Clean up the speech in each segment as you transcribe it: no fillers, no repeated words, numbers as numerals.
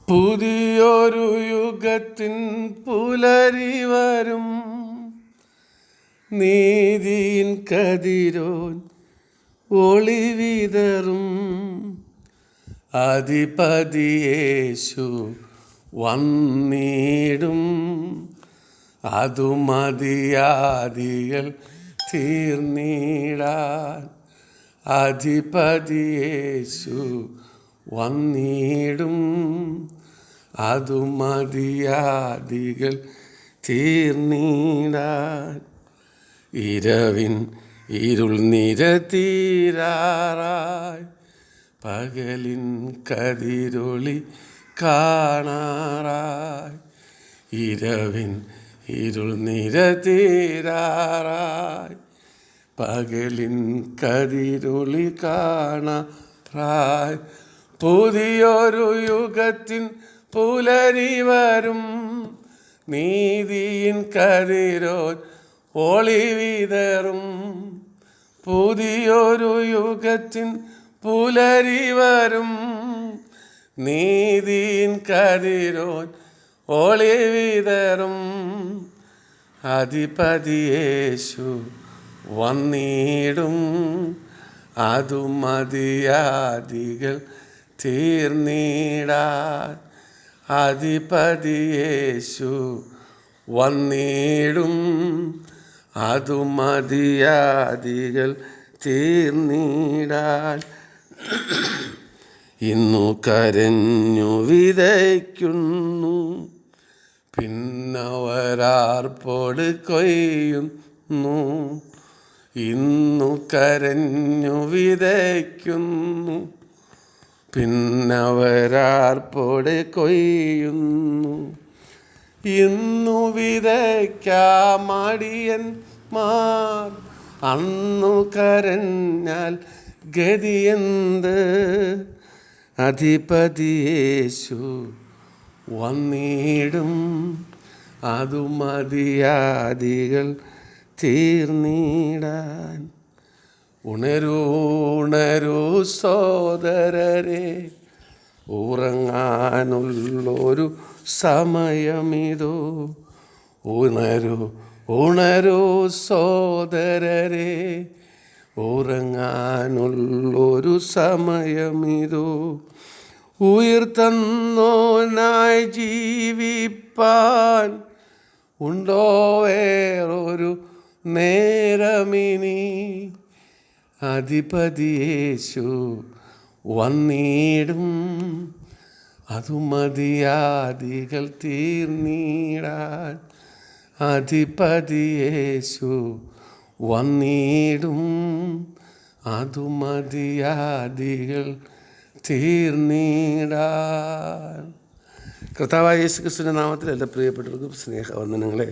പുതിയൊരു യുഗത്തിൻ പുലരി വരും, നീതിയിൻ കതിരോൻ ഒളിവിതറും. അധിപതിയേശു വന്നിടും, അതു മതിയാദികൾ തീർന്നിടാൻ. അധിപതിയേശു വന്നിടും, അതു മതിയാദികൾ തീർന്നിടാൻ. ഇരവിൻ ഇരുൾ നിരതീരാറായി, പകലിൻ കതിരൊളി കാണാറായി. ഇരവിൻ ഇരുൾ നിരതീരാറായി, പകലിൻ കതിരൊളി കാണാറായി. പുതിയൊരു യുഗത്തിൻ പുലരി വരും, നീതിയിൻ കതിരോൻ ഒളിവിതറും. പുതിയൊരു യുഗത്തിൻ പുലരി വരും, നീതിയിൻ കതിരോൻ ഒളിവിതറും. അധിപതിയേശു വന്നിടും, അതു മതിയാദികൾ തീർന്നിടാൻ. അധിപതിയേശു വന്നിടും, അതു മതിയാദികൾ തീർന്നിടാൻ. ഇന്നു കരഞ്ഞു വിതയ്ക്കുന്നു, പിന്നവരാർപ്പോട് കൊയ്യുന്നു. ഇന്നു കരഞ്ഞു വിതയ്ക്കുന്നു, പിന്നവരാർപ്പോട് കൊയ്യുന്നു. ഇന്നു വിതയ്ക്കാം മടിയന്മാർ, അന്നു കരഞ്ഞാൽ ഗതിയെന്ത്. അധിപതിയേശു വന്നിടും, അതു മതിയാദികൾ തീർന്നിടാൻ. ഉണരൂ ഉണരൂ സോദരരെ, ഉറങ്ങാനുള്ളൊരു സമയമിതോ. ഉണരൂ ഉണരൂ സോദരരെ, ഉറങ്ങാനുള്ളൊരു സമയമിതോ. ഉയിർത്തന്നോനായി ജീവിപ്പാൻ ഉണ്ടോ വേറൊരു നേരമിനി. അധിപതിയേശു വന്നിടും, അതു മതിയാദികൾ തീർന്നിടാൻ. അധിപതിയേശു വന്നിടും, അതു മതിയാദികൾ തീർന്നിടാൻ. കർത്താവായ യേശു ക്രിസ്തുവിൻ്റെ നാമത്തിൽ എൻ്റെ പ്രിയപ്പെട്ടവർക്കും സ്നേഹവന്ദനങ്ങളെ.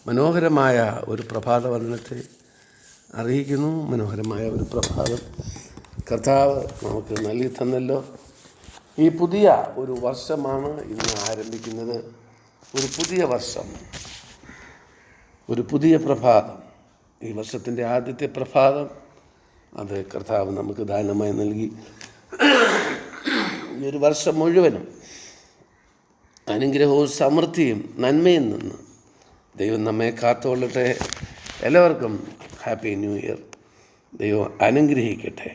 മനോഹരമായ ഒരു പ്രഭാത വന്ദനത്തെ അറിയിക്കുന്നു. മനോഹരമായ ഒരു പ്രഭാതം കർത്താവ് നമുക്ക് നൽകി തന്നല്ലോ. ഈ പുതിയ ഒരു വർഷമാണ് ഇന്ന് ആരംഭിക്കുന്നത്. ഒരു പുതിയ വർഷം, ഒരു പുതിയ പ്രഭാതം. ഈ വർഷത്തിൻ്റെ ആദ്യത്തെ പ്രഭാതം അത് കർത്താവ് നമുക്ക് ദാനമായി നൽകി. ഈ ഒരു വർഷം മുഴുവനും അനുഗ്രഹവും സമൃദ്ധിയും നന്മയും നിന്ന് ദൈവം നമ്മെ കാത്തുകൊള്ളട്ടെ. എല്ലാവർക്കും ഹാപ്പി ന്യൂ ഇയർ. ദൈവം അനുഗ്രഹിക്കട്ടെ.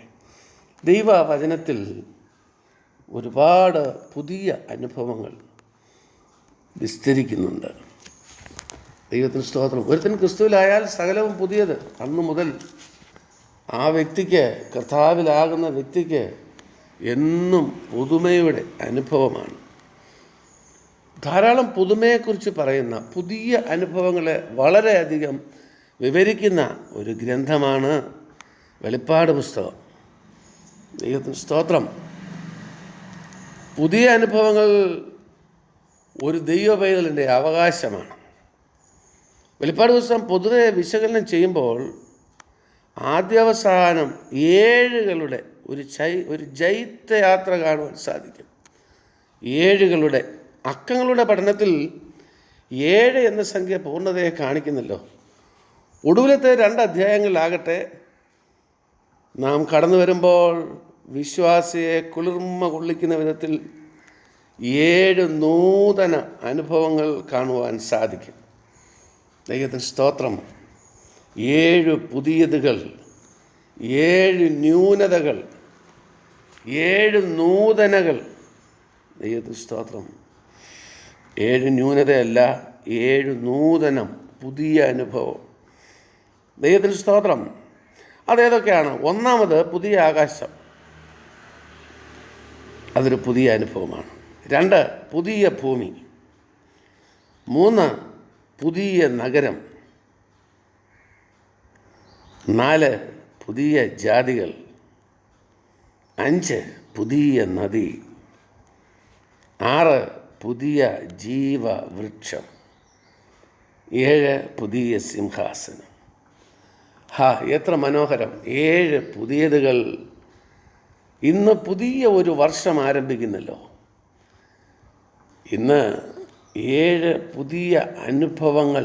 ദൈവവചനത്തിൽ ഒരുപാട് പുതിയ അനുഭവങ്ങൾ വിസ്തരിക്കുന്നുണ്ട്. ദൈവത്തിന് സ്തോത്രം. ഒരുത്തൻ ക്രിസ്തുവിലായാൽ സകലവും പുതിയത്. അന്നു മുതൽ ആ വ്യക്തിക്ക്, കർത്താവിലാകുന്ന വ്യക്തിക്ക് എന്നും പുതുമയുടെ അനുഭവമാണ്. ധാരാളം പുതുമയെക്കുറിച്ച് പറയുന്ന, പുതിയ അനുഭവങ്ങളെ വളരെയധികം വിവരിക്കുന്ന ഒരു ഗ്രന്ഥമാണ് വെളിപ്പാട് പുസ്തകം. ദൈവത്തിന് സ്തോത്രം. പുതിയ അനുഭവങ്ങൾ ഒരു ദൈവപൈതലിൻ്റെ അവകാശമാണ്. വെളിപ്പാട് പുസ്തകം പൊതുവെ വിശകലനം ചെയ്യുമ്പോൾ ആദ്യാവസാനം 7കളുടെ ഒരു ജൈത്യയാത്ര കാണുവാൻ സാധിക്കും. 7കളുടെ അക്കങ്ങളുടെ പഠനത്തിൽ 7 എന്ന സംഖ്യ പൂർണ്ണതയെ കാണിക്കുന്നല്ലോ. ഒടുവിലത്തെ 2 അധ്യായങ്ങളിലാകട്ടെ നാം കടന്നു വരുമ്പോൾ വിശ്വാസിയെ കുളിർമ കൊള്ളിക്കുന്ന വിധത്തിൽ 7 നൂതന അനുഭവങ്ങൾ കാണുവാൻ സാധിക്കും. ദൈവത്തിന് സ്തോത്രം. 7 പുതിയതുകൾ, 7 ന്യൂനതകൾ, 7 നൂതനകൾ. ദൈവത്തിന് സ്തോത്രം. 7 ന്യൂനതയല്ല, 7 നൂതനം, പുതിയ അനുഭവം. ദൈവത്തിന് സ്തോത്രം. അതേതൊക്കെയാണ്? ഒന്നാമത് പുതിയ ആകാശം, അതൊരു പുതിയ അനുഭവമാണ്. 2 പുതിയ ഭൂമി. 3 പുതിയ നഗരം. 4 പുതിയ ജാതികൾ. 5 പുതിയ നദി. 6 പുതിയ ജീവവൃക്ഷം. 7 പുതിയ സിംഹാസനം. എത്ര മനോഹരം! 7 പുതിയതുകൾ. ഇന്ന് പുതിയ ഒരു വർഷം ആരംഭിക്കുന്നല്ലോ. ഇന്ന് 7 പുതിയ അനുഭവങ്ങൾ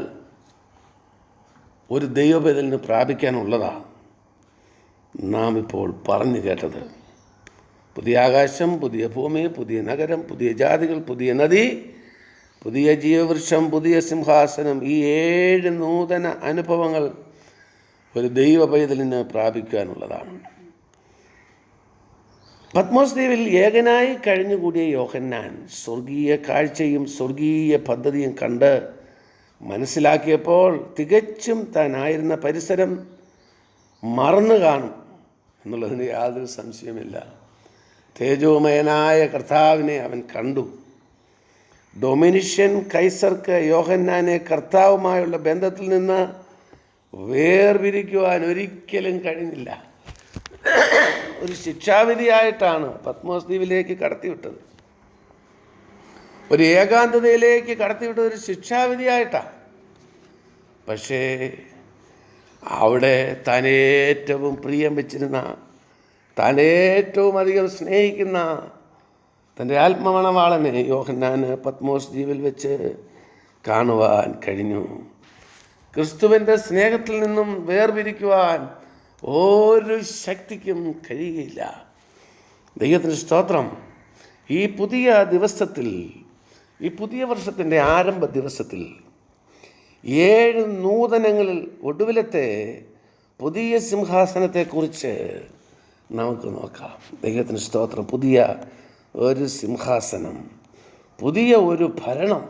ഒരു ദൈവപൈതലിന് പ്രാപിക്കാനുള്ളതാണ് നാം ഇപ്പോൾ പറഞ്ഞു കേട്ടത്. പുതിയ ആകാശം, പുതിയ ഭൂമി, പുതിയ നഗരം, പുതിയ ജാതികൾ, പുതിയ നദി, പുതിയ ജീവവൃക്ഷം, പുതിയ സിംഹാസനം. ഈ 7 നൂതന അനുഭവങ്ങൾ ഒരു ദൈവപൈതലിന് പ്രാപിക്കാനുള്ളതാണ്. പത്മോസ് ദ്വീപിൽ ഏകനായി കഴിഞ്ഞുകൂടിയ യോഹന്നാൻ സ്വർഗീയ കാഴ്ചയും സ്വർഗീയ പദ്ധതിയും കണ്ട് മനസ്സിലാക്കിയപ്പോൾ തികച്ചും താനായിരുന്ന പരിസരം മറന്നു കാണും എന്നുള്ളതിന് യാതൊരു സംശയമില്ല. തേജോമയനായ കർത്താവിനെ അവൻ കണ്ടു. ഡൊമിനിഷ്യൻ കൈസർക്ക് യോഹന്നാനെ കർത്താവുമായുള്ള ബന്ധത്തിൽ നിന്ന് വേർപിരിക്കുവാൻ ഒരിക്കലും കഴിഞ്ഞില്ല. ഒരു ശിക്ഷാവിധിയായിട്ടാണ് പത്മോസ് ദ്വീപിലേക്ക് കടത്തിവിട്ടത്. ഒരു ഏകാന്തതയിലേക്ക് കടത്തിവിട്ടത് ഒരു ശിക്ഷാവിധിയായിട്ടാണ്. പക്ഷേ അവിടെ താൻ ഏറ്റവും പ്രിയം വെച്ചിരുന്ന, താൻ ഏറ്റവും അധികം സ്നേഹിക്കുന്ന തൻ്റെ ആത്മമണവാളനെ യോഹന്നാന് പത്മോസ് ദ്വീപിൽ വെച്ച് കാണുവാൻ കഴിഞ്ഞു. ക്രിസ്തുവിൻ്റെ സ്നേഹത്തിൽ നിന്നും വേർപിരിക്കുവാൻ ഒരു ശക്തിക്കും കഴിയുകയില്ല. ദൈവത്തിന് സ്തോത്രം. ഈ പുതിയ ദിവസത്തിൽ, ഈ പുതിയ വർഷത്തിൻ്റെ ആരംഭ ദിവസത്തിൽ 7 നൂതനങ്ങളിൽ ഒടുവിലത്തെ പുതിയ സിംഹാസനത്തെക്കുറിച്ച് നമുക്ക് നോക്കാം. ദൈവത്തിന് സ്തോത്രം. പുതിയ ഒരു സിംഹാസനം, പുതിയ ഒരു ഭരണം.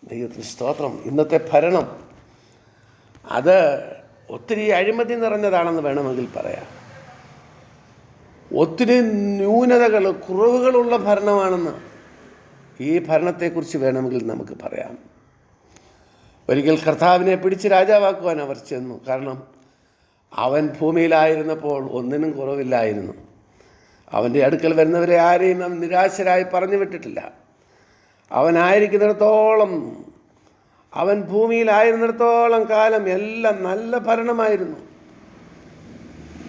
ദൈവത്തിന് സ്തോത്രം. ഇന്നത്തെ ഭരണം അത് ഒത്തിരി അഴിമതി നിറഞ്ഞതാണെന്ന് വേണമെങ്കിൽ പറയാം. ഒത്തിരി ന്യൂനതകൾ, കുറവുകളുള്ള ഭരണമാണെന്ന് ഈ ഭരണത്തെക്കുറിച്ച് വേണമെങ്കിൽ നമുക്ക് പറയാം. ഒരിക്കൽ കർത്താവിനെ പിടിച്ച് രാജാവാക്കുവാൻ അവർ ചെന്നു. കാരണം അവൻ ഭൂമിയിലായിരുന്നപ്പോൾ ഒന്നിനും കുറവില്ലായിരുന്നു. അവൻ്റെ അടുക്കൽ വരുന്നവരെ ആരെയും അവൻ നിരാശരായി പറഞ്ഞു വിട്ടിട്ടില്ല. അവനായിരിക്കുന്നിടത്തോളം, അവൻ ഭൂമിയിലായിരുന്നിടത്തോളം കാലം എല്ലാം നല്ല ഭരണമായിരുന്നു.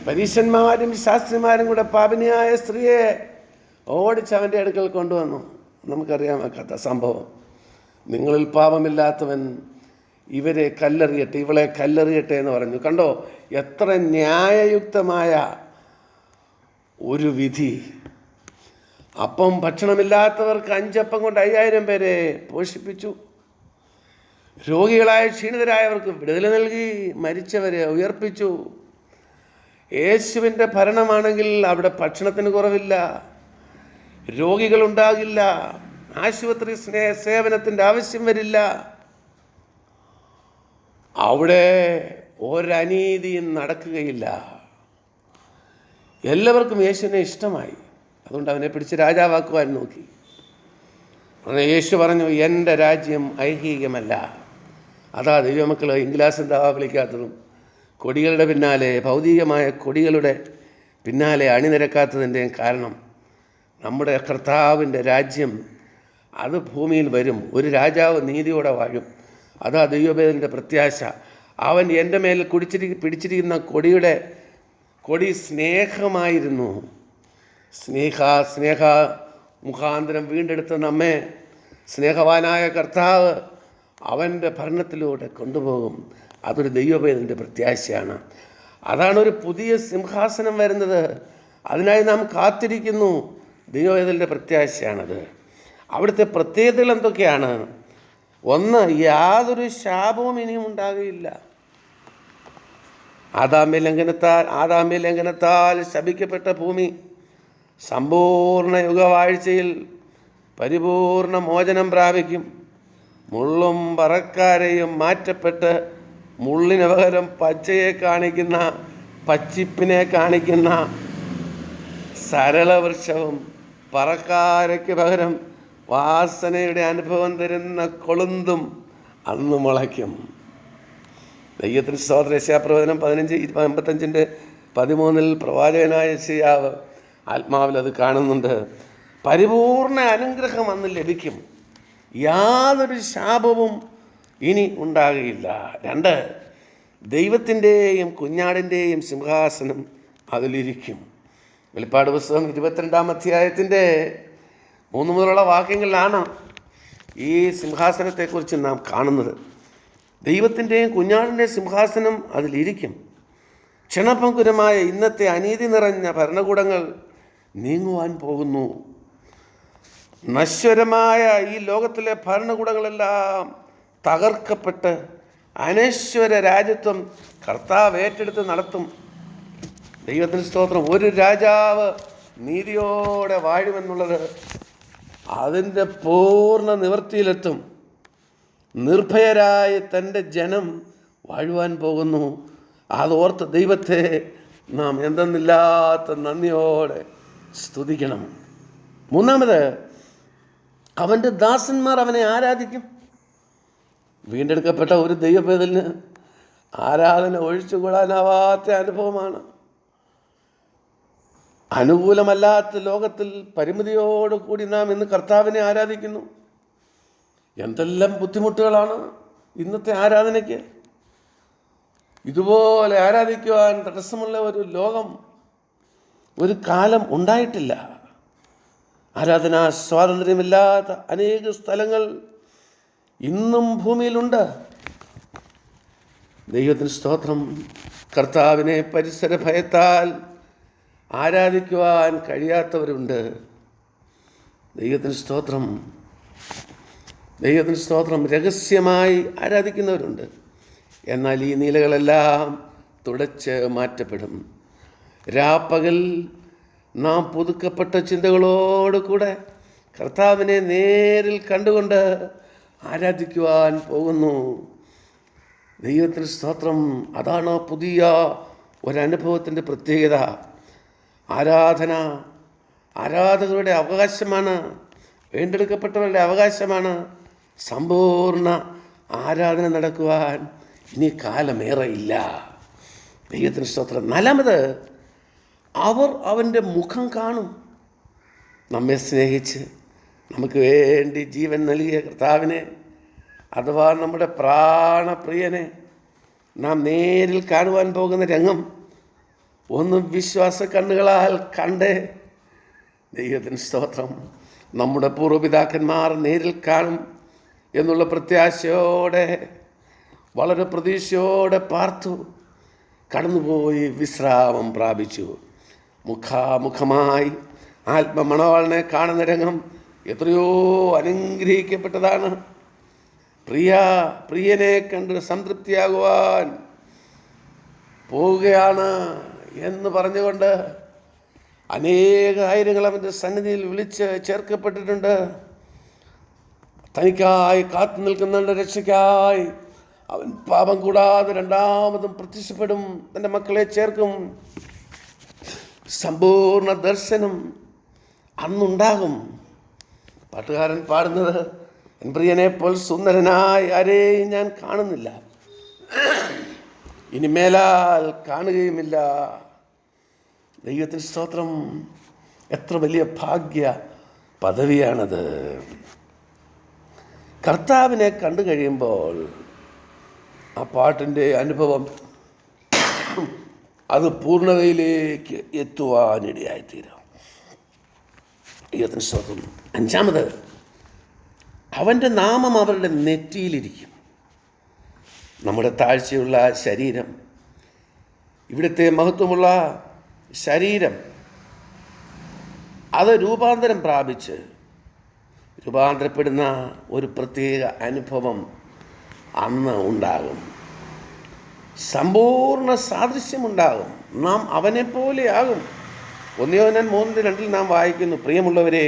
പരീശന്മാരും ശാസ്ത്രിമാരും കൂടെ പാപിനിയായ സ്ത്രീയെ ഓടിച്ച് അവൻ്റെ അടുക്കൽ കൊണ്ടുവന്നു. നമുക്കറിയാം ആ കഥ, സംഭവം. നിങ്ങളിൽ പാപമില്ലാത്തവൻ ഇവരെ കല്ലെറിയട്ടെ, ഇവളെ കല്ലെറിയട്ടെ എന്ന് പറഞ്ഞു. കണ്ടോ എത്ര ന്യായയുക്തമായ ഒരു വിധി. അപ്പം ഭക്ഷണമില്ലാത്തവർക്ക് 5 അപ്പം കൊണ്ട് 5000 പേരെ പോഷിപ്പിച്ചു. രോഗികളായ ക്ഷീണിതരായവർക്ക് വിടുതൽ നൽകി. മരിച്ചവരെ ഉയർപ്പിച്ചു. യേശുവിൻ്റെ ഭരണമാണെങ്കിൽ അവിടെ ഭക്ഷണത്തിന് കുറവില്ല, രോഗികളുണ്ടാകില്ല, ആശുപത്രി സേവനത്തിൻ്റെ ആവശ്യം വരില്ല. അവിടെ ഒരനീതിയും നടക്കുകയില്ല. എല്ലാവർക്കും യേശുവിനെ ഇഷ്ടമായി. അതുകൊണ്ട് അവനെ പിടിച്ച് രാജാവാക്കുവാൻ നോക്കി. യേശു പറഞ്ഞു, എൻ്റെ രാജ്യം ഐഹികമല്ല. അതാ ദൈവമക്കൾ ഇംഗ്ലാസ് എന്താ വിളിക്കാത്തതും, കൊടികളുടെ പിന്നാലെ, ഭൗതികമായ കൊടികളുടെ പിന്നാലെ അണിനിരക്കാത്തതിൻ്റെയും കാരണം നമ്മുടെ കർത്താവിൻ്റെ രാജ്യം അത് ഭൂമിയിൽ വരും. ഒരു രാജാവ് നീതിയോടെ വാഴും. അതാ ദൈവപൈതലിൻ്റെ പ്രത്യാശ. അവൻ എൻ്റെ മേൽ പിടിച്ചിരിക്കുന്ന കൊടി സ്നേഹമായിരുന്നു. സ്നേഹ മുഖാന്തരം വീണ്ടെടുത്ത നമ്മെ സ്നേഹവാനായ കർത്താവ് അവൻ്റെ ഭരണത്തിലൂടെ കൊണ്ടുപോകും. അതൊരു ദൈവപൈതലിൻ്റെ പ്രത്യാശയാണ്. അതാണ് ഒരു പുതിയ സിംഹാസനം വരുന്നത്. അതിനായി നാം കാത്തിരിക്കുന്നു. ദൈവപൈതലിൻ്റെ പ്രത്യാശയാണത്. അവിടുത്തെ പ്രത്യേകതകൾ എന്തൊക്കെയാണ്? ഒന്ന്, യാതൊരു ശാപവും ഇനിയും ഉണ്ടാകുകയില്ല. ആദാമ്യ ലംഘനത്താൽ ശപിക്കപ്പെട്ട ഭൂമി സമ്പൂർണ്ണ യുഗവാഴ്ചയിൽ പരിപൂർണ മോചനം പ്രാപിക്കും. മുള്ളും പറക്കാരെയും മാറ്റപ്പെട്ട് മുള്ളിന് പകരം പച്ചയെ കാണിക്കുന്ന, പച്ചിപ്പിനെ കാണിക്കുന്ന സരളവൃക്ഷവും പറക്കാരയ്ക്ക് പകരം വാസനയുടെ അനുഭവം തരുന്ന കൊളുന്തും അന്ന് മുളയ്ക്കും. ദൈവത്തിന് സ്തോത്രം. യെശയ്യാപ്രവചനം 15:55-13 പ്രവാചകനായ യെശയ്യാവ് ആത്മാവിൽ അത് കാണുന്നുണ്ട്. പരിപൂർണ അനുഗ്രഹം അന്ന് ലഭിക്കും. യാതൊരു ശാപവും ഇനി ഉണ്ടാകുകയില്ല. 2, ദൈവത്തിൻ്റെയും കുഞ്ഞാടിൻ്റെയും സിംഹാസനം അതിലിരിക്കും. വെളിപ്പാട് പുസ്തകം 22-ാം അധ്യായത്തിൻ്റെ 3 മുതലുള്ള വാക്യങ്ങളിലാണ് ഈ സിംഹാസനത്തെക്കുറിച്ച് നാം കാണുന്നത്. ദൈവത്തിൻ്റെയും കുഞ്ഞാടിൻ്റെയും സിംഹാസനം അതിലിരിക്കും. ക്ഷണഭങ്കുരമായ ഇന്നത്തെ അനീതി നിറഞ്ഞ ഭരണകൂടങ്ങൾ നീങ്ങുവാൻ പോകുന്നു. നശ്വരമായ ഈ ലോകത്തിലെ ഭരണകൂടങ്ങളെല്ലാം തകർക്കപ്പെട്ട് അനശ്വര രാജ്യത്വം കർത്താവ് ഏറ്റെടുത്ത് നടത്തും. ദൈവത്തിന് സ്തോത്രം. ഒരു രാജാവ് നീതിയോടെ വാഴുമെന്നുള്ളത് അതിൻ്റെ പൂർണ്ണ നിവൃത്തിയിലെത്തും. നിർഭയരായി തൻ്റെ ജനം വാഴുവാൻ പോകുന്നു. അതോർത്ത് ദൈവത്തെ നാം എന്തെന്നില്ലാത്ത നന്ദിയോടെ സ്തുതിക്കണം. 3, അവൻ്റെ ദാസന്മാർ അവനെ ആരാധിക്കും. വീണ്ടെടുക്കപ്പെട്ട ഒരു ദൈവപൈതലിന് ആരാധന ഒഴിച്ചുകൂടാനാവാത്ത അനുഭവമാണ്. അനുകൂലമല്ലാത്ത ലോകത്തിൽ പരിമിതിയോടുകൂടി നാം ഇന്ന് കർത്താവിനെ ആരാധിക്കുന്നു. എന്തെല്ലാം ബുദ്ധിമുട്ടുകളാണ് ഇന്നത്തെ ആരാധനയ്ക്ക്. ഇതുപോലെ ആരാധിക്കുവാൻ തടസ്സമുള്ള ഒരു ലോകം, ഒരു കാലം ഉണ്ടായിട്ടില്ല. ആരാധനാ സ്വാതന്ത്ര്യമില്ലാത്ത അനേക സ്ഥലങ്ങൾ ഇന്നും ഭൂമിയിലുണ്ട്. ദൈവത്തിന് സ്തോത്രം. കർത്താവിനെ പരിസര ഭയത്താൽ ആരാധിക്കുവാൻ കഴിയാത്തവരുണ്ട്. ദൈവത്തിന് സ്തോത്രം. ദൈവത്തിന് സ്തോത്രം. രഹസ്യമായി ആരാധിക്കുന്നവരുണ്ട്. എന്നാൽ ഈ നിലകളെല്ലാം തുടച്ച് മാറ്റപ്പെടും. രാപ്പകൽ നാം പുതുക്കപ്പെട്ട ചിന്തകളോടുകൂടെ കർത്താവിനെ നേരിൽ കണ്ടുകൊണ്ട് ആരാധിക്കുവാൻ പോകുന്നു. ദൈവത്തിന് സ്തോത്രം. അതാണ് പുതിയ ഒരനുഭവത്തിൻ്റെ പ്രത്യേകത. ആരാധകരുടെ അവകാശമാണ്, വീണ്ടെടുക്കപ്പെട്ടവരുടെ അവകാശമാണ്. സമ്പൂർണ്ണ ആരാധന നടക്കുവാൻ ഇനി കാലമേറെ ഇല്ല. ദൈവത്തിന് സ്തോത്രം. 4, അവർ അവൻ്റെ മുഖം കാണും. നമ്മെ സ്നേഹിച്ച് നമുക്ക് വേണ്ടി ജീവൻ നൽകിയ കർത്താവിനെ, അഥവാ നമ്മുടെ പ്രാണപ്രിയനെ നാം നേരിൽ കാണുവാൻ പോകുന്ന രംഗം ഒന്നും വിശ്വാസ കണ്ണുകളാൽ കണ്ടേ. ദൈവത്തിന് സ്തോത്രം. നമ്മുടെ പൂർവ്വപിതാക്കന്മാർ നേരിൽ കാണും എന്നുള്ള പ്രത്യാശയോടെ, വളരെ പ്രതീക്ഷയോടെ പാർത്തു കടന്നുപോയി വിശ്രാമം പ്രാപിച്ചു. മുഖാമുഖമായി ആത്മമണവാളനെ കാണുന്ന രംഗം എത്രയോ അനുഗ്രഹിക്കപ്പെട്ടതാണ്. പ്രിയനെ കണ്ട് സംതൃപ്തിയാകുവാൻ പോവുകയാണ് എന്ന് പറഞ്ഞുകൊണ്ട് ആയിരങ്ങൾ അവൻ്റെ സന്നിധിയിൽ വിളിച്ച് ചേർക്കപ്പെട്ടിട്ടുണ്ട്. തനിക്കായി കാത്തു നിൽക്കുന്നുണ്ട്. രക്ഷയ്ക്കായി അവൻ പാപം കൂടാതെ രണ്ടാമതും പ്രത്യക്ഷപ്പെടും. തൻ്റെ മക്കളെ ചേർക്കും. സമ്പൂർണ്ണ ദർശനം അന്നുണ്ടാകും. പാട്ടുകാരൻ പാടുന്നത്, എൻ പ്രിയനെപ്പോൾ സുന്ദരനായി ആരെയും ഞാൻ കാണുന്നില്ല, ഇനി മേലാൽ കാണുകയുമില്ല. ദൈവത്തിന് സ്തോത്രം. എത്ര വലിയ ഭാഗ്യ പദവിയാണത്. കർത്താവിനെ കണ്ടു കഴിയുമ്പോൾ ആ പാട്ടിൻ്റെ അനുഭവം അത് പൂർണ്ണതയിലേക്ക് എത്തുവാനിടയായിത്തീരും. ദൈവത്തിന് സ്തോത്രം. 5, അവൻ്റെ നാമം അവരുടെ നെറ്റിയിലിരിക്കും. നമ്മുടെ താഴ്ചയുള്ള ശരീരം, ഇവിടുത്തെ മഹത്വമുള്ള ശരീരം, അത് രൂപാന്തരം പ്രാപിച്ച് രൂപാന്തരപ്പെടുന്ന ഒരു പ്രത്യേക അനുഭവം അന്ന് ഉണ്ടാകും. സമ്പൂർണ്ണ സാദൃശ്യമുണ്ടാകും. നാം അവനെപ്പോലെയാകും. 1 യോഹന്നാൻ 3:2 നാം വായിക്കുന്നു, പ്രിയമുള്ളവരെ,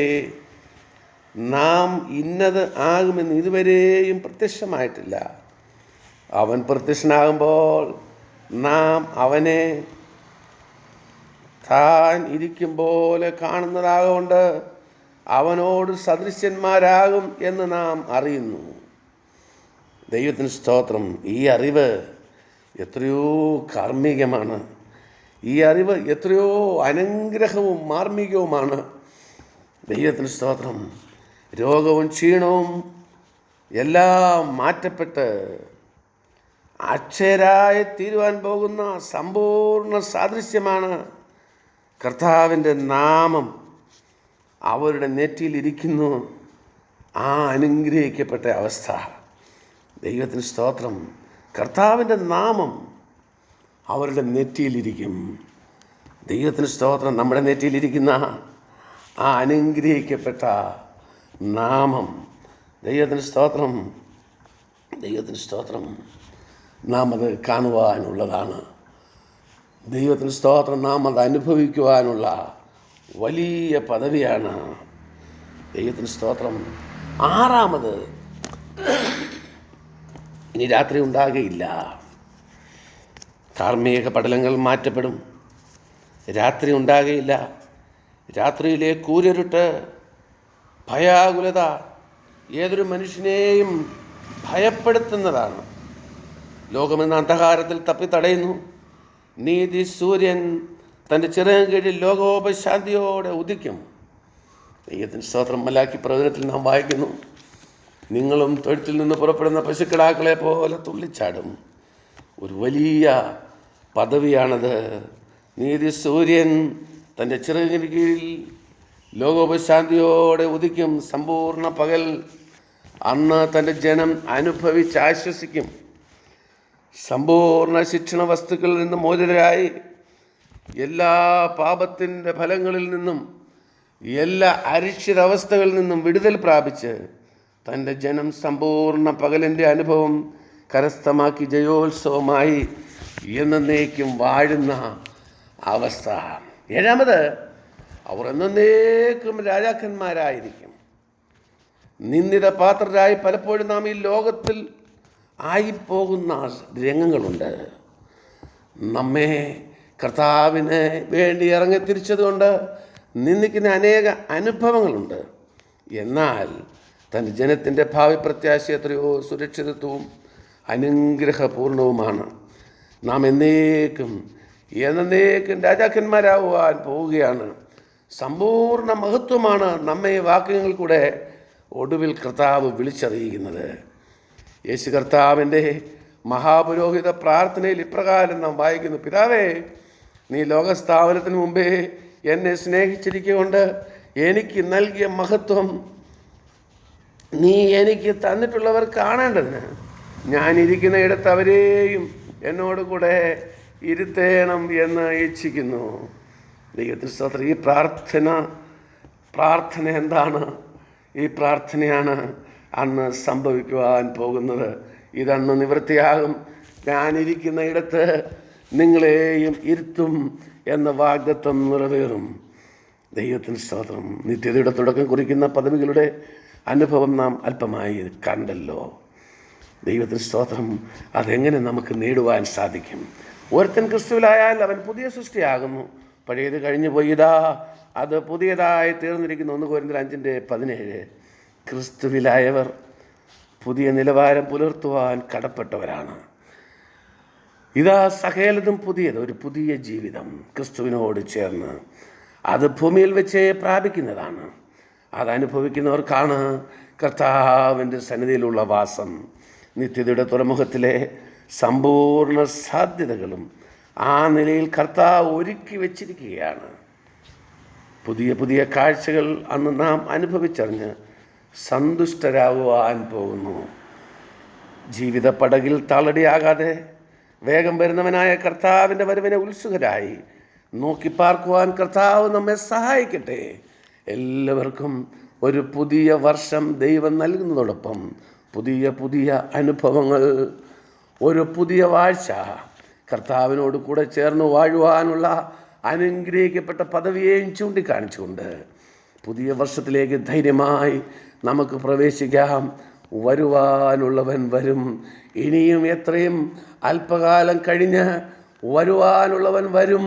നാം ഇന്നത് ആകുമെന്ന് ഇതുവരെയും പ്രത്യക്ഷമായിട്ടില്ല. അവൻ പ്രത്യക്ഷനാകുമ്പോൾ നാം അവനെ താൻ ഇരിക്കും പോലെ കാണുന്നതാകൊണ്ട് അവനോട് സദൃശ്യന്മാരാകും എന്ന് നാം അറിയുന്നു. ദൈവത്തിന് സ്തോത്രം. ഈ അറിവ് എത്രയോ കാർമ്മികമാണ്. ഈ അറിവ് എത്രയോ അനുഗ്രഹവും മാർമികവുമാണ്. ദൈവത്തിന് സ്തോത്രം. രോഗവും ക്ഷീണവും എല്ലാം മാറ്റപ്പെട്ട് അക്ഷയരായി തീരുവാൻ പോകുന്ന സമ്പൂർണ്ണ സാദൃശ്യമാണ് കർത്താവിൻ്റെ നാമം അവരുടെ നെറ്റിയിലിരിക്കുന്നു. ആ അനുഗ്രഹിക്കപ്പെട്ട അവസ്ഥ. ദൈവത്തിന് സ്തോത്രം. കർത്താവിൻ്റെ നാമം അവരുടെ നെറ്റിയിലിരിക്കും. ദൈവത്തിന് സ്തോത്രം. നമ്മുടെ നെറ്റിയിലിരിക്കുന്ന ആ അനുഗ്രഹിക്കപ്പെട്ട നാമം, ദൈവത്തിന് സ്തോത്രം, ദൈവത്തിന് സ്തോത്രം, നാം അത് കാണുവാനുള്ളതാണ്. ദൈവത്തിന് സ്തോത്രം. നാം അത് അനുഭവിക്കുവാനുള്ള വലിയ പദവിയാണ്. ദൈവത്തിന് സ്തോത്രം. 6, ഇനി രാത്രി ഉണ്ടാകുകയില്ല. കാർമ്മിക പടലങ്ങൾ മാറ്റപ്പെടും. രാത്രി ഉണ്ടാകുകയില്ല. രാത്രിയിലെ കൂരിരുട്ട്, ഭയാകുലത ഏതൊരു മനുഷ്യനെയും ഭയപ്പെടുത്തുന്നതാണ്. ലോകമെന്ന അന്ധകാരത്തിൽ തപ്പിത്തടയുന്നു. നീതി സൂര്യൻ തൻ്റെ ചിറകിൻ കീഴിൽ ലോകോപശാന്തിയോടെ ഉദിക്കും. ദൈവത്തിന് സ്തോത്രം. മലാക്കി പ്രവചനത്തിൽ നാം വായിക്കുന്നു, നിങ്ങളും തൊഴുത്തിൽ നിന്ന് പുറപ്പെടുന്ന പശുക്കിടാക്കളെ പോലെ തുള്ളിച്ചാടും. ഒരു വലിയ പദവിയാണത്. നീതി സൂര്യൻ തൻ്റെ ചിറകിന് കീഴിൽ ലോകോപശാന്തിയോടെ ഉദിക്കും. സമ്പൂർണ്ണ പകൽ അന്ന് തൻ്റെ ജനം അനുഭവിച്ചാശ്വസിക്കും. സമ്പൂർണ്ണ ശിക്ഷണ വസ്തുക്കളിൽ നിന്ന് മോചിതരായി എല്ലാ പാപത്തിൻ്റെ ഫലങ്ങളിൽ നിന്നും എല്ലാ അരിക്ഷിതാവസ്ഥകളിൽ നിന്നും വിടുതൽ പ്രാപിച്ച് തൻ്റെ ജനം സമ്പൂർണ്ണ പകലിൻ്റെ അനുഭവം കരസ്ഥമാക്കി ജയോത്സവമായി എന്നേക്കും വാഴുന്ന അവസ്ഥ. 7, അവർ എന്നേക്കും രാജാക്കന്മാരായിരിക്കും. നിന്ദിത പാത്രരായി പലപ്പോഴും നാം ഈ ലോകത്തിൽ ആയിപ്പോകുന്ന രംഗങ്ങളുണ്ട്. നമ്മെ കർത്താവിന് വേണ്ടി ഇറങ്ങിത്തിരിച്ചതുകൊണ്ട് നിന്ദിക്കുന്ന അനേക അനുഭവങ്ങളുണ്ട്. എന്നാൽ തൻ്റെ ജനത്തിൻ്റെ ഭാവി പ്രത്യാശ എത്രയോ സുരക്ഷിതത്വവും അനുഗ്രഹപൂർണവുമാണ്. നാം എന്നേക്കും രാജാക്കന്മാരാകുവാൻ പോവുകയാണ്. സമ്പൂർണ്ണ മഹത്വമാണ് നമ്മെ വാക്യങ്ങൾ കൂടെ ഒടുവിൽ കർത്താവ് വിളിച്ചറിയിക്കുന്നത്. യേശു കർത്താവിൻ്റെ മഹാപുരോഹിത പ്രാർത്ഥനയിൽ ഇപ്രകാരം നാം വായിക്കുന്നു, പിതാവേ, നീ ലോകസ്ഥാപനത്തിന് മുമ്പേ എന്നെ സ്നേഹിച്ചിരിക്കൊണ്ട് എനിക്ക് നൽകിയ മഹത്വം നീ എനിക്ക് തന്നിട്ടുള്ളവർ കാണേണ്ടതിന് ഞാനിരിക്കുന്ന ഇടത്ത് അവരെയും എന്നോട് കൂടെ ഇരുത്തേണം എന്ന് ഇച്ഛിക്കുന്നു. ദൈവത്തിന് സ്തോത്രം. ഈ പ്രാർത്ഥന എന്താണ്? ഈ പ്രാർത്ഥനയാണ് അന്ന് സംഭവിക്കുവാൻ പോകുന്നത്. ഇതന്ന് നിവൃത്തിയാകും. ഞാനിരിക്കുന്ന ഇടത്ത് നിങ്ങളെയും ഇരുത്തും എന്ന വാഗ്ദത്തം നിറവേറും. ദൈവത്തിന് സ്തോത്രം. നിത്യതയുടെ തുടക്കം കുറിക്കുന്ന പദവികളുടെ അനുഭവം നാം അല്പമായി കണ്ടല്ലോ. ദൈവത്തിന് സ്തോത്രം. അതെങ്ങനെ നമുക്ക് നേടുവാൻ സാധിക്കും? ഒരുത്തൻ ക്രിസ്തുവിലായാൽ അവൻ പുതിയ സൃഷ്ടിയാകുന്നു. പഴയത് കഴിഞ്ഞു പോയിതാ അത് പുതിയതായി തീർന്നിരിക്കുന്നു. 1 കൊരിന്ത്യർ 5:17. ക്രിസ്തുവിലായവർ പുതിയ നിലവാരം പുലർത്തുവാൻ കടപ്പെട്ടവരാണ്. ഇതാ സകലതും പുതിയത്, ഒരു പുതിയ ജീവിതം ക്രിസ്തുവിനോട് ചേർന്ന് അത് ഭൂമിയിൽ വെച്ച് പ്രാപിക്കുന്നതാണ്. അതനുഭവിക്കുന്നവർക്കാണ് കർത്താവിൻ്റെ സന്നിധിയിലുള്ള വാസം. നിത്യതയുടെ തുറമുഖത്തിലെ സമ്പൂർണ്ണ സാധ്യതകളും ആ നിലയിൽ കർത്താവ് ഒരുക്കി വച്ചിരിക്കുകയാണ്. പുതിയ പുതിയ കാഴ്ചകൾ അന്ന് നാം അനുഭവിച്ചറിഞ്ഞ് സന്തുഷ്ടരാകുവാൻ പോകുന്നു. ജീവിത പടകിൽ തളടിയാകാതെ വേഗം വരുന്നവനായ കർത്താവിൻ്റെ വരവിനെ ഉത്സുകരായി നോക്കി പാർക്കുവാൻ കർത്താവ് നമ്മെ സഹായിക്കട്ടെ. എല്ലാവർക്കും ഒരു പുതിയ വർഷം ദൈവം നൽകുന്നതോടൊപ്പം പുതിയ പുതിയ അനുഭവങ്ങൾ, ഒരു പുതിയ വാഴ്ച, കർത്താവിനോട് കൂടെ ചേർന്ന് വാഴുവാനുള്ള അനുഗ്രഹിക്കപ്പെട്ട പദവിയെയും ചൂണ്ടിക്കാണിച്ചുകൊണ്ട് പുതിയ വർഷത്തിലേക്ക് ധൈര്യമായി നമുക്ക് പ്രവേശിക്കാം. വരുവാനുള്ളവൻ വരും. ഇനിയും എത്രയും അല്പകാലം കഴിഞ്ഞ് വരുവാനുള്ളവൻ വരും.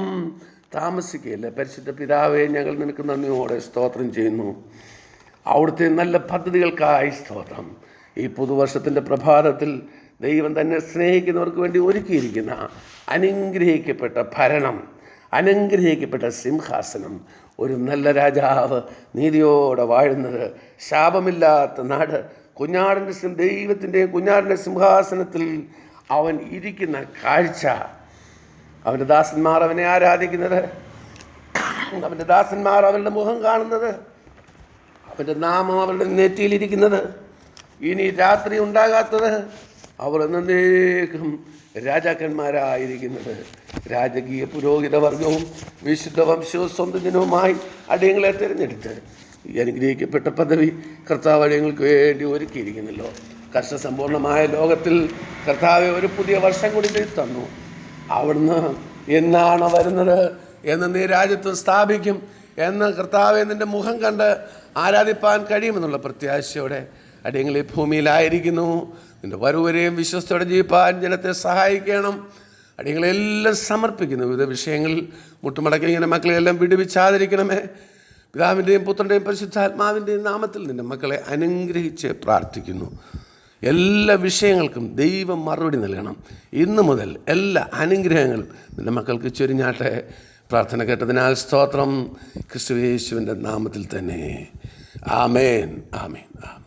താമസിക്കുകയില്ല. പരിശുദ്ധ പിതാവേ, ഞങ്ങൾ നിനക്ക് നന്ദിയോടെ സ്തോത്രം ചെയ്യുന്നു. അവിടുത്തെ നല്ല പദ്ധതികൾക്കായി സ്തോത്രം. ഈ പുതുവർഷത്തിൻ്റെ പ്രഭാതത്തിൽ ദൈവം തന്നെ സ്നേഹിക്കുന്നവർക്ക് വേണ്ടി ഒരുക്കിയിരിക്കുന്ന അനുഗ്രഹിക്കപ്പെട്ട ഭരണം, അനുഗ്രഹിക്കപ്പെട്ട സിംഹാസനം, ഒരു നല്ല രാജാവ് നീതിയോടെ വാഴുന്നത്, ശാപമില്ലാത്ത നാട്, ദൈവത്തിൻ്റെയും കുഞ്ഞാടിൻ്റെ സിംഹാസനത്തിൽ അവൻ ഇരിക്കുന്ന കാഴ്ച, അവൻ്റെ ദാസന്മാർ അവനെ ആരാധിക്കുന്നത്, അവൻ്റെ ദാസന്മാർ അവരുടെ മുഖം കാണുന്നത്, അവൻ്റെ നാമം അവരുടെ നെറ്റിയിലിരിക്കുന്നത്, ഇനി രാത്രി ഉണ്ടാകാത്തത്, അവർ എന്നേക്കും രാജാക്കന്മാരായിരിക്കുന്നത്, രാജകീയ പുരോഹിത വർഗവും വിശുദ്ധ വംശവും സ്വന്തം ജനവുമായി അടിയങ്ങളെ തിരഞ്ഞെടുത്ത് ഈ അനുഗ്രഹിക്കപ്പെട്ട പദവി കർത്താവ് അടിയങ്ങൾക്ക് വേണ്ടി ഒരുക്കിയിരിക്കുന്നല്ലോ. കർഷസമ്പൂർണമായ ലോകത്തിൽ കർത്താവ് ഒരു പുതിയ വർഷം കൂടി തന്നു. അവിടുന്ന് എന്നാണ് വരുന്നത് എന്ന് നീ രാജ്യത്വം സ്ഥാപിക്കും എന്ന് കർത്താവെ നിൻ്റെ മുഖം കണ്ട് ആരാധിപ്പാൻ കഴിയുമെന്നുള്ള പ്രത്യാശയോടെ അടിയങ്ങൾ ഈ ഭൂമിയിലായിരിക്കുന്നു. നിൻ്റെ വരവരെയും വിശ്വസ്തയോടെ ജീവിപ്പാൻ ജനത്തെ സഹായിക്കണം. അടിയങ്ങളെല്ലാം സമർപ്പിക്കുന്നു. വിവിധ വിഷയങ്ങളിൽ മുട്ടുമടക്കി ഇങ്ങനെ മക്കളെയെല്ലാം വിടുവിച്ചാതിരിക്കണമേ. പിതാവിൻ്റെയും പുത്രൻ്റെയും പരിശുദ്ധാത്മാവിൻ്റെയും നാമത്തിൽ നിൻ്റെ മക്കളെ അനുഗ്രഹിച്ച് പ്രാർത്ഥിക്കുന്നു. എല്ലാ വിഷയങ്ങൾക്കും ദൈവം മറുപടി നൽകണം. ഇന്നു മുതൽ എല്ലാ അനുഗ്രഹങ്ങളും നിൻ്റെ മക്കൾക്ക് ചൊരിഞ്ഞാട്ടെ. പ്രാർത്ഥന കേട്ടതിനാൽ സ്തോത്രം. ക്രിസ്തുയേശുവിൻ്റെ നാമത്തിൽ തന്നെ. ആമേൻ, ആമേൻ, ആമേൻ.